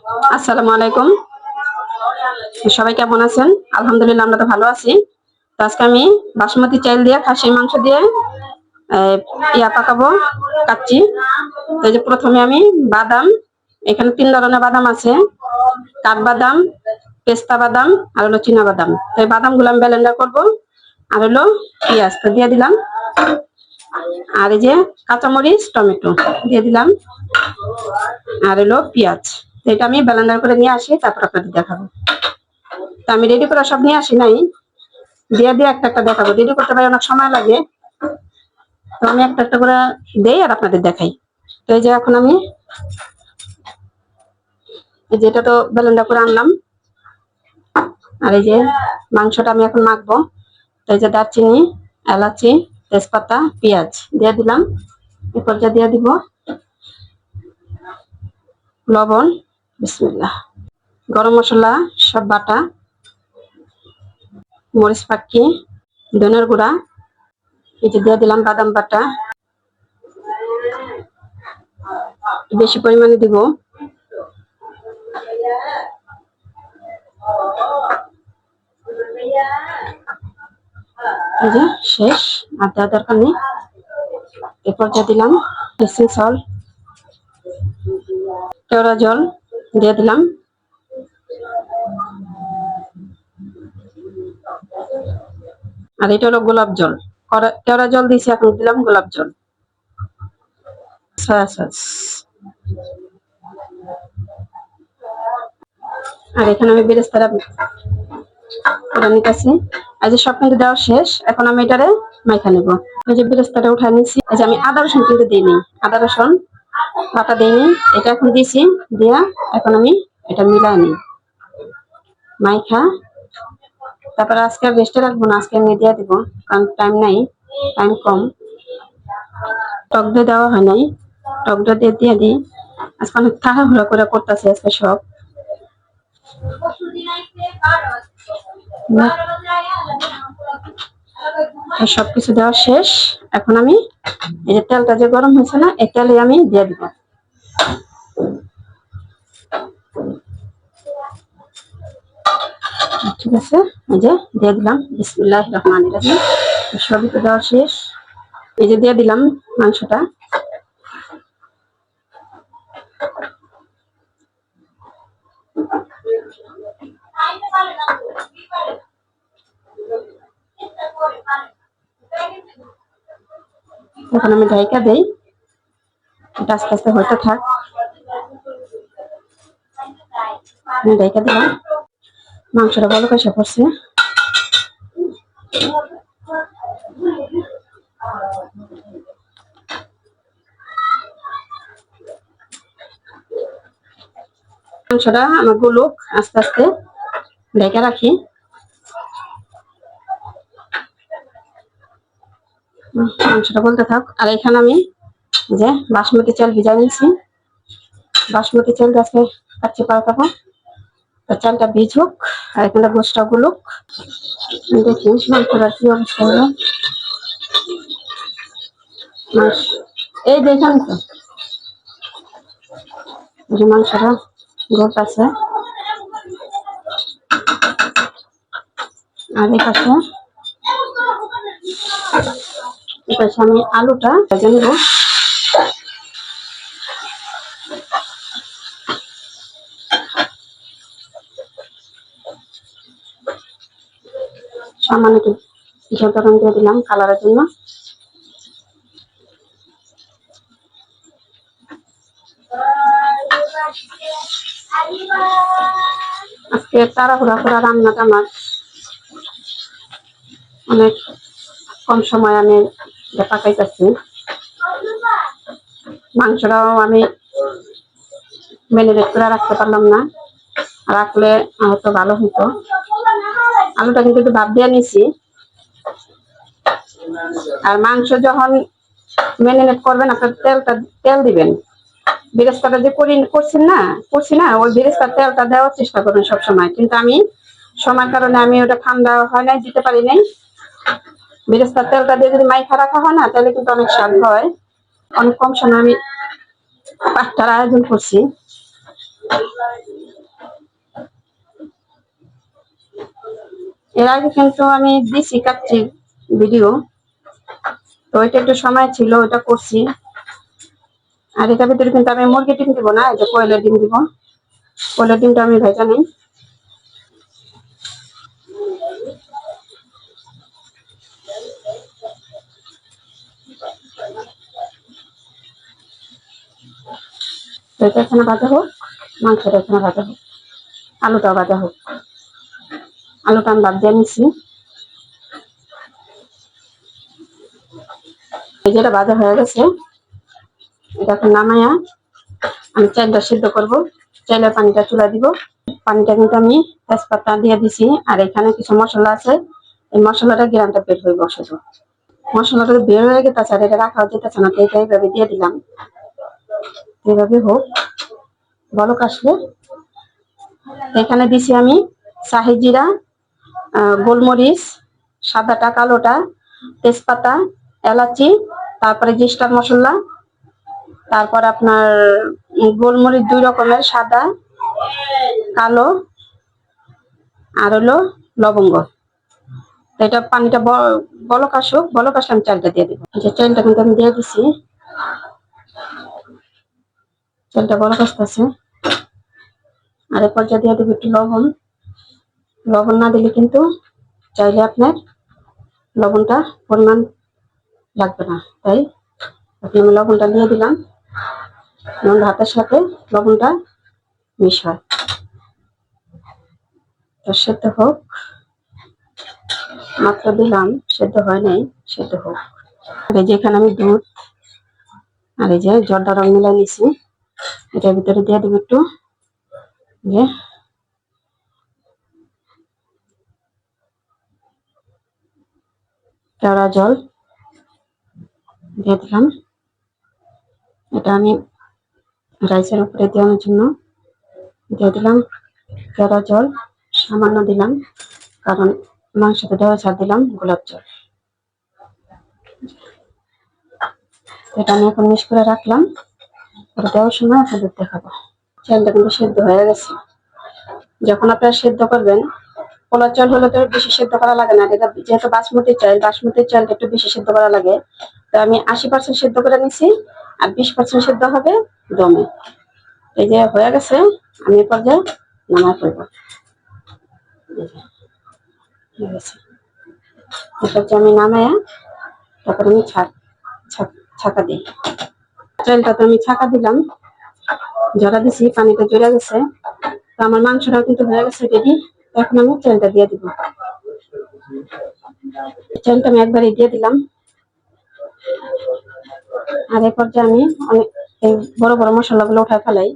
আসসালামু আলাইকুম। সবাই কেমন আছেন? আলহামদুলিল্লাহ আমরা তো ভালো আছি। তো আজকে আমি বাসমতি চাল দিয়ে খাসির মাংস দিয়ে পাকাবো, কাচ্চি। তো এই যে প্রথমে আমি বাদাম, এখানে 3 ধরনের বাদাম আছে, কাঠবাদাম, পেস্তা বাদাম আর হলো চীনা বাদাম। তো এই বাদাম গুলো আমি ব্লেন্ডার করবো। আর হলো পেঁয়াজ তো দিয়ে দিলাম, আর এই যে কাঁচামরিচ, টমেটো দিয়ে দিলাম, আর হলো পেঁয়াজ। এটা আমি ব্লেন্ডার করে নিয়ে আসি, তারপর আপনাদের দেখাবো। তো আমি রেডি করে সব নিয়ে আসি নাই, দিয়ে দিয়ে একটা একটা দেখাবো। রেডি করতে পারি অনেক সময় লাগে, তো আমি একটা একটা করে দেই আর আপনাদের দেখাই। তো এই যে এখন আমি যেটা তো ব্লেন্ডার করে আনলাম, আর এই যে মাংসটা আমি এখন মাখবো। তো এই যে দারচিনি, এলাচি, তেজপাতা, পেঁয়াজ দিয়ে দিলাম। এরপর যা দিয়ে দিব লবণ, বিসমিল্লাহ, গরম মশলা সব বাটা, মরিচ পাখি, ধনের গুঁড়া, এই যে দিয়ে দিলাম বাদাম বাটা, বেশি পরিমাণে দিব। এই যে শেষ, আর দেওয়ার দরকার নেই। এরপর যা দিলাম ব্লিচিং সল্ট, কেওড়া জল দিয়ে দিলাম, আর এটা হলো গোলাপ জল। কেওড়া জল দিয়েছি, এখন দিলাম গোলাপ জল, সয়া সস। আর এখানে আমি বেরেস্তারা নিতেছি। এই যে সব কিন্তু দেওয়া শেষ, এখন আমি এটারে মাইখা নেবো। এই যে বেরেস্তাটা উঠাই নিচ্ছি। এই যে আমি আদা রসুন কিন্তু দিইনি, আদা রসুন বাটা দিইনি, এটা এখন দিয়েছি। দিয়া এখন আমি এটা মিলাই নিই মাইখা। তারপরে আজকে আর রেস্টে রাখবো না, আজকে আমি দিয়ে দিব, কারণ টাইম নাই, টাইম কম। টক দই দেওয়া হয় নাই, টক দই দিয়ে দিই। আজকে অনেক তাড়াহুড়ো করে করতেছি আজকে সব। সবকিছু দেওয়া শেষ, এখন আমি এই যে তেলটা যে গরম হয়েছে না, এই তেলে আমি দিয়ে দিব। ঠিক আছে, এই যে দিয়ে দিলাম, বিসমিল্লাহির রহমানির রহিম। সবই তো দেওয়া শেষ, এই যে দিয়ে দিলাম মাংসটা। এখন আমি ঢাইকা দেই, এটা আস্তে আস্তে হতে থাক। আমি ঢাইকা দিলাম, মাংসটা ভালো কষা পড়ছে। মাংসটা আমার গুলুক, আস্তে আস্তে ঢেকে রাখি। মাংসটা বলতে থাক। আর এখানে আমি যে বাসমতি চাল ভিজাই নিয়েছি, বাসমতি চাল গাছে কাচ্চি পাকাবো। তো চালটা ভিজুক, আর এখানে গোসটা গুলুক। দেখি মাংসটার কি অবস্থা হলো। এই দেখেন তো মাংসটা গোট আছে। আর এই পাশে আমি আলুটা ভেজে নেব। সামান্য একটু ঝোল দিয়ে দিলাম কালারের জন্য। আজকে তাড়াহুড়া করা রান্নাটা আমার অনেক কম সময় আমি পাকাইতেছি। মাংসটাও আমি ম্যারিনেট করে রাখতে পারলাম না, রাখলে হয়তো ভালো হতো। আলুটা কিন্তু একটু ভাপ দিয়ে নিছি। আর মাংস যখন ম্যারিনেট করবেন, আপনার তেল দিবেন। বেরেস্তাটা যে করছি না, ওই বেরেস্তার তেলটা দেওয়ার চেষ্টা করবেন সবসময়। কিন্তু আমি সময়ের কারণে আমি ওটা ঠান্ডা হয় নাই, দিতে পারি নাই। বেরেস্তার তেলটা দিয়ে যদি মাইখা রাখা হয় না, তাহলে কিন্তু অনেক স্বাদ হয়। অনেক কম সময় আমি পাঁচটার আয়োজন করছি। এর আগে কিন্তু আমি দিছি কাচ্চি ভিডিও, তো ওইটা একটু সময় ছিল, ওইটা করছি। আর এটার ভিতরে কিন্তু আমি মুরগি ডিম দিব না, এই যে কোয়েলের ডিম দিব। কোয়েলের ডিমটা আমি ভেজা নিই। এটা এখানে ভাজা হোক, মাংসটা এখানে ভাজা হোক, আলুটাও ভাজা হোক। আলুটা আমি বাদ দিয়ে নিচ্ছি। এই যেটা ভাজা হয়ে গেছে, এটা এখন নামায়া আমি চালটা সিদ্ধ করব। চালের পানিটা চুলা দিব। পানিটা কিন্তু আমি তেজপাতা দিয়ে দিছি। আর এখানে কিছু মশলা আছে, এই মশলাটা গ্রামটা বের হইব শুধু। মশলাটা বের হয়ে গেছে, আর এটা রাখা যেতেছে না, তো এটা এইভাবে দিয়ে দিলাম। এইভাবে হোক, বলক আসলে এখানে দিছি আমি শাহি জিরা, গোলমরিচ, সাদাটা কালোটা, তেজপাতা, এলাচি, তারপরে যে স্টার মশলা, তারপর আপনার গোলমরিচ 2 রকমের, সাদা, কালো, আর হলো লবঙ্গ। এটা পানিটা বলক আসুক, বলক আসলে আমি চালটা দিয়ে দিব। যে চালটা কিন্তু আমি দিয়ে দিছি, চালটা বলক আসতেছে। আর এরপর যদি দিয়ে দিব একটু লবণ। লবণ না দিলে কিন্তু চাইলে আপনার লবণটা পরিমাণ লাগবে না, তাই আমি লবণটা দিয়ে দিলাম। ভাতের সাথে লবণটা মিশায়, তো সেদ্ধ হোক। মাত্র দিলাম, সেদ্ধ হয় নাই, সেদ্ধ হোক। আর এই যে এখানে আমি দুধ আর এই যে জলটা রং মিলাই নিছি, এটার ভিতরে দিয়ে দেবো একটু যে কেওড়া জল দিয়ে দিলাম। এটা আমি রাইসের উপরে দেওয়ার জন্য দিয়ে দিলাম কেওড়া জল, সামান্য দিলাম, কারণ মাংসতে দেওয়া ছাড় দিলাম গোলাপ জল। এটা আমি এখন মিক্স করে রাখলাম, দেওয়ার সময় আপনাদের দেখাবো। চালটা কিন্তু সেদ্ধ হয়ে গেছে। যখন আপনারা সেদ্ধ করবেন, পোলার চাল হলে তো বেশি সেদ্ধ করা লাগে না, এটা যেহেতু বাসমতি চাল, বাসমতি চালটা একটু বেশি সেদ্ধ করা লাগে। তো আমি 80% সেদ্ধ করে নিছি, আর 20% সেদ্ধ হবে দমে। এই যে হয়ে গেছে, আমি এ পর্যায়ে নামাই ফেলবো। আমি নামায়া তারপর আমি ছাকা দিই। চালটা তো আমি ছাকা দিলাম, জড়া দিছি, পানিটা জড়ে গেছে। তো আমার মাংসটাও কিন্তু হয়ে গেছে রেডি। এখন আমি চালটা দিয়ে দিব। চালটা আমি একবারে দিয়ে দিলাম। আর এই পর্যায়ে আমি এই বড় বড় মশলাগুলো উঠায় ফেলাই,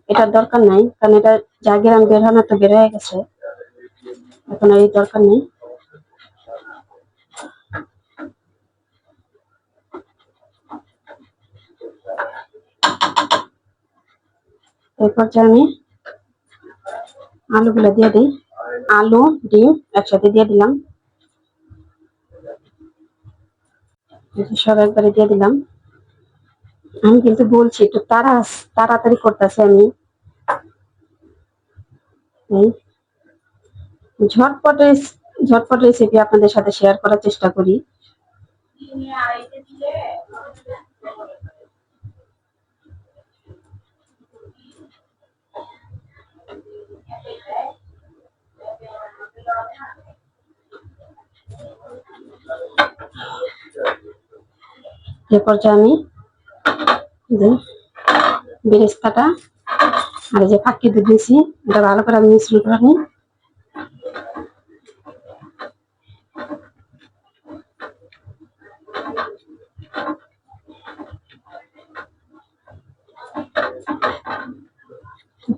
এটার দরকার নাই, কারণ এটা যা গ্রাম বের হয় না তো বের হয়ে গেছে, এখন আর এই দরকার নেই। এই পর্যায়ে আমি আলুগুলো দিয়ে দিই। আলু ডিম একসাথে দিয়ে দিলাম, সব একবারে দিয়ে দিলাম। আমি কিন্তু বলছি একটু তাড়াতাড়ি করতেছি আমি, ঝটপট ঝটপট রেসিপি আপনাদের সাথে শেয়ার করার চেষ্টা করি। এ পর্যায়ে আমি বেরেস্তাটা আর এই যে ফাঁকি দুধ দিয়েছি, এটা ভালো করে আমি মিশ্রণ করে নিই।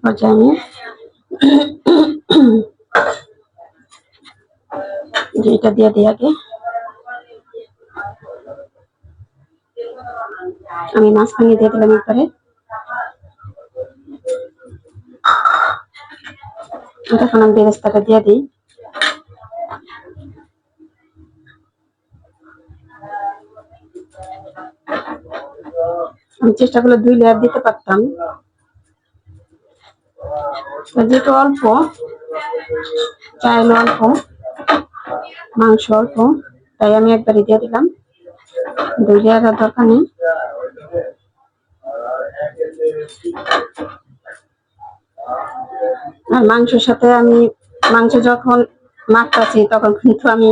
পর্যায়ে আমি এটা দিয়ে দিই আগে। আমি মাঝখানে দিয়ে দিলাম একবারে। এখন আমি বেরেস্তাটা দিয়ে দিই। আমি চেষ্টা করলে 2 লেয়ার দিতে পারতাম, যেহেতু অল্প চাইল অল্প, মাংস অল্প, তাই আমি একবারই দিয়ে দিলাম, দুই দেওয়ার দরকার নেই। আর মাংসের সাথে আমি মাংস যখন মাখতেছি তখন কিন্তু আমি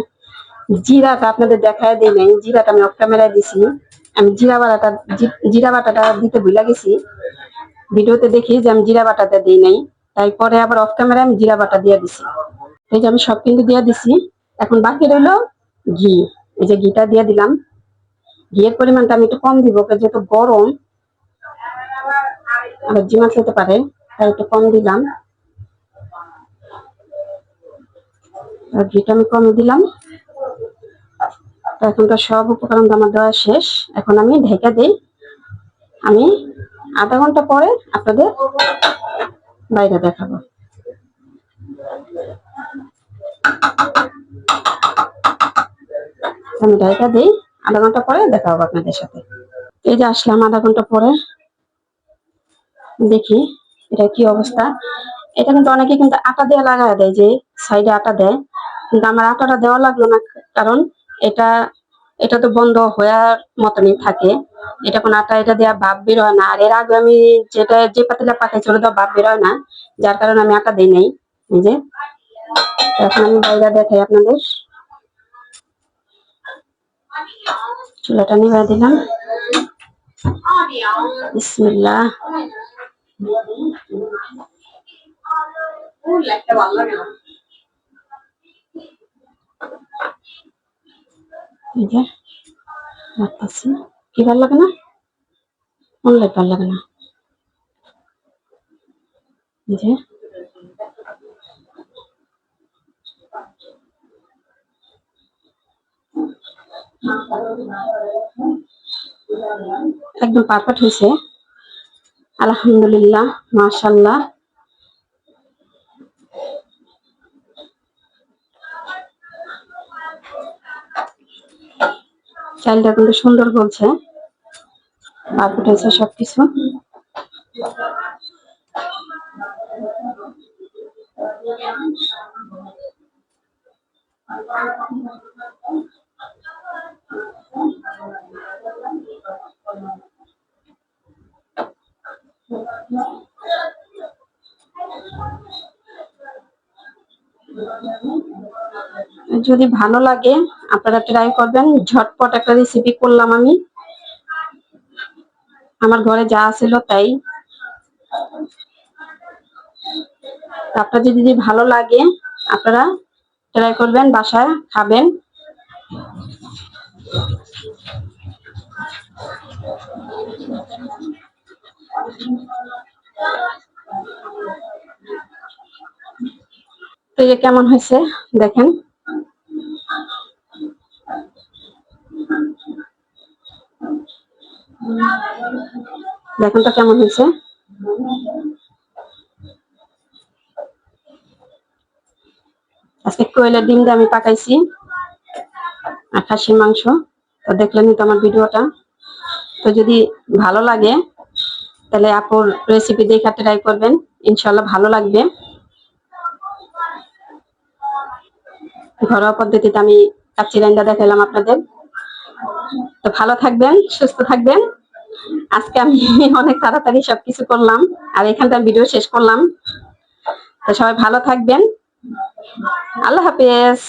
জিরাটা আপনাদের দেখায় দিই নাই, জিরাটা আমি অফ ক্যামেরায় দিছি। আমি জিরা বাটাটা দিতে ভুলে গেছি, ভিডিওতে দেখি যে আমি জিরা বাটাটা দিই নাই, তাই পরে আবার অফ ক্যামেরায় আমি জিরা বাটা দিয়ে দিছি। এই যে আমি সব কিন্তু দিয়ে দিছি, এখন বাকি রইলো ঘি। এই যে ঘিটা দিয়ে দিলাম, ঘিয়ের পরিমাণটা আমি একটু কম দিব, যেহেতু গরম আবার জিমা খেতে পারে, তাই একটু কম দিলাম। ঘিটা আমি কমে দিলাম। এখনকার সব উপকরণ আমার দেওয়া শেষ, এখন আমি ঢেকে দিই। আমি আধা ঘন্টা পরে আপনাদের বাইরে দেখাবো। আমি ঢেকে দিই, আধা ঘন্টা পরে দেখা হবে আপনাদের সাথে। এই যে আসলাম আধা ঘন্টা পরে, দেখি এটা কি অবস্থা। এটা কিন্তু অনেকে কিন্তু আটা দিয়ে লাগায় দেয়, যে সাইডে আটা দেয়, কিন্তু আমার আটাটা দেওয়া লাগলো না, কারণ এটা এটা তো বন্ধ হওয়ার মতনই থাকে, এটা কোন আটা এটা দেওয়া ভাব বের হয় না। আর এর আগে আমি যে পাতিলা পাকাইছি ওটা ভাব বের হয় না, যার কারণে আমি আটা দিই নাই। এই যে এখন আমি বাইরে দেখাই আপনাদের। চুলাটা নিভাই দিলাম, বিসমিল্লাহ। কি ভালো লাগে না, অনলাইন ভালো লাগে না। যে একদম পারফেক্ট হয়েছে, আলহামদুলিল্লাহ, মাশাআল্লাহ। চালটা কিন্তু সুন্দর বলছে, পারফেক্ট হয়েছে সবকিছু। যদি ভালো লাগে আপনারা ট্রাই করবেন, ঝটপট একটা রেসিপি করলাম আমি, আমার ঘরে যা ছিল তাই। আপনাদের যদি ভালো লাগে আপনারা ট্রাই করবেন, বাসায় খাবেন। তো এটা কেমন হয়েছে দেখেন। দেখুন তো কেমন হয়েছে। আজকে কোয়েলের ডিম দিয়ে আমি পাকাইছি আর খাসির মাংস। তো দেখলেনই তো আমার ভিডিওটা। তো যদি ভালো লাগে তাহলে আপুর রেসিপি দেখে ট্রাই করবেন, ইনশাল্লাহ ভালো লাগবে। ঘরোয়া পদ্ধতিতে আমি কাচ্চি রান্না দেখালাম আপনাদের। তো ভালো থাকবেন, সুস্থ থাকবেন। আজকে আমি অনেক তাড়াতাড়ি সবকিছু করলাম আর এখানটা ভিডিও শেষ করলাম। তো সবাই ভালো থাকবেন, আল্লাহ হাফেজ।